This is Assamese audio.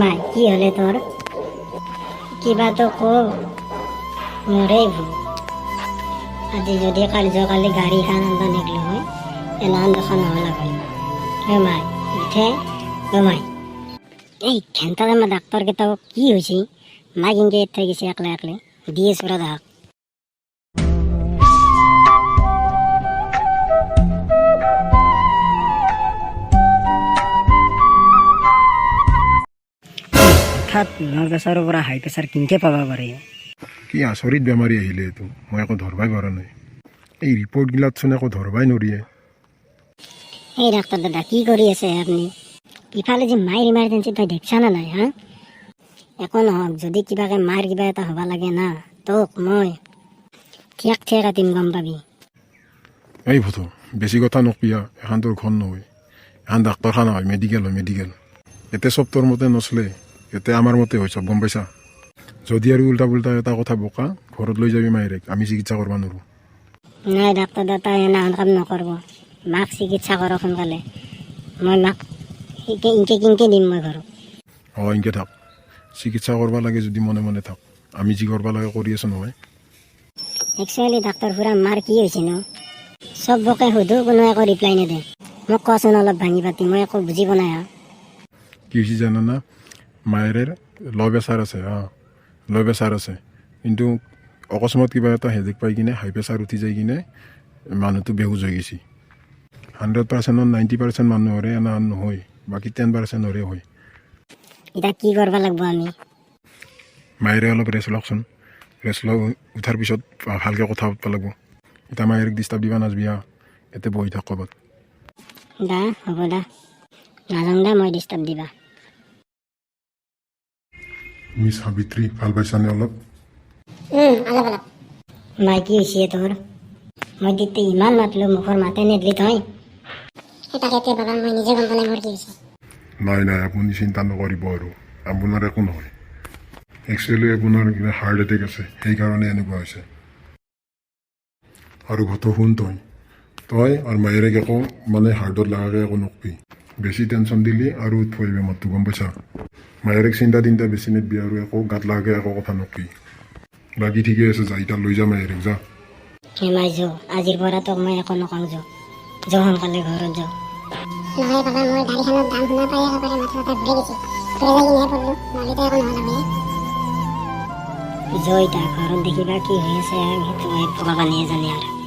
মাই কি হলে তোর কিবা তো কো মরে ভু আজি যদি কালি গাড়ী খান আনবা নিকলো হয় এলান দেখা নহলা হয় মাই উঠে মাই এই ঘেন্টা আমার ডাক্তার কে তাও কি হয়েছে মাই কিনকে এতে গেছে একলা একলে দিয়ে সুরা দাগ হঠাৎ ল' প্ৰেছাৰৰ পৰা হাই প্ৰেছাৰ কিনকে পাবা পাৰে কি আচৰিত বেমাৰী আহিলে এইটো মই একো ধৰবাই পৰা নাই এই ৰিপৰ্টগিলাকচোন একো ধৰবাই নৰিয়ে এই ডাক্তাৰ দাদা কি কৰি আছে আপনি ইফালে যে মায়ের ইমার্জেন্সি তই দেখছা না নাই হা একো নহওক যদি কিবাকে মায়ের কিবা এটা হবা লাগে না তোক মই ঠিক কাটিম গম পাবি এই ভূতো বেছি কথা নকবিয়া এখন তোৰ ঘৰ নহয় এখন ডাক্তৰখানা হয় মেডিকেল এতে চব তোৰ মতে নচলে এতে আমাৰ মতে হয় চব গম পাইছা যদি আৰু উল্টা পুল্টা এটা কথা বোকা ঘৰত লৈ যাবি মায়েৰেক আমি চিকিৎসা কৰিব নোৱাৰোঁ নাই ডাক্তাৰ দাদা এনে কাম নকৰব মাক চিকিৎসা কৰ সোনকালে মই মাক ইনকে দিম মই ঘৰত ইনকে থাক চিকিৎসা কৰিব লাগে যদি মনে মনে থাক আমি যি কৰিব লাগে কৰি আছো নহয় একচুৱেলি ডাক্তৰ ফুৰা মাৰ কি হৈছে ন চবকে সুধো কোনো একো ৰিপ্লাই নেদে মোক কচোন অলপ ভাঙি পাতি মই একো বুজি পোৱা নাই কি হৈছে জানানা মায়েৰে ল' প্ৰেছাৰ আছে কিন্তু অকস্মাত কিবা এটা হেডেক পাই কিনে হাই প্ৰেছাৰ উঠি যাই কিনে মানুহটো বেহুজ হৈ গৈছে 100%ত 90% মানুহৰে এনা নহয় বাকী 10%ৰে হয় এতিয়া কি কৰিব লাগিব আমি মায়েৰে অলপ ৰেষ্ট লওকচোন ৰেষ্ট লৈ উঠাৰ পিছত ভালকৈ কথা পাতিব লাগিব এতিয়া মায়েৰক ডিষ্টাৰ্ব দিবা নাযাবি ইয়াতে বহি থাক ক'ৰবাত দা হ'ব দা নাযাওঁ দা মই ডিষ্টাৰ্ব দিবা মিছ সাবিত্ৰী ভাল পাইছানে অলপ অলপ মাই কি হৈছে তোৰ মই দিতে ইমান মাতলো মুখৰ মাতে নেদলি তই তাকে বাবা মই নিজে গম পোৱা নাই মোৰ কি হৈছে নাই আপুনি চিন্তা নকৰিব আৰু আপোনাৰ একো নহয় একচুৱেলি আপোনাৰ কিবা হাৰ্ট এটেক আছে সেইকাৰণে এনেকুৱা হৈছে আৰু ঘটো শুন তই আৰু মায়েৰেক একো মানে হাৰ্টত লগাকৈ একো নকবি বেছি টেনশ্যন দিলি আৰু উঠবই বেমাৰটো গম পাইছা মায়েৰেক চিন্তা বেছি নেদবি আৰু একো গাত লগাকৈ একো কথা নকবি বাকী ঠিকে আছে যা এতিয়া লৈ যা মায়েৰেক যা মাই যাওঁ আজিৰ পৰা তোক মই একো নকওঁ যাওঁ সোনকালে ঘৰত যাওঁ নহয় বাবা মই গাড়ীখনত দাম শুনা পাই একেবাৰে মাথা ঘূৰি গৈছে ঘূৰি যাই কিনেহে পড়লো নহ'লেতো একো নহ'লে জয়টা ঘৰত দেখিবা কি হৈ আছে সেইটো ভগৱানে জানে আৰু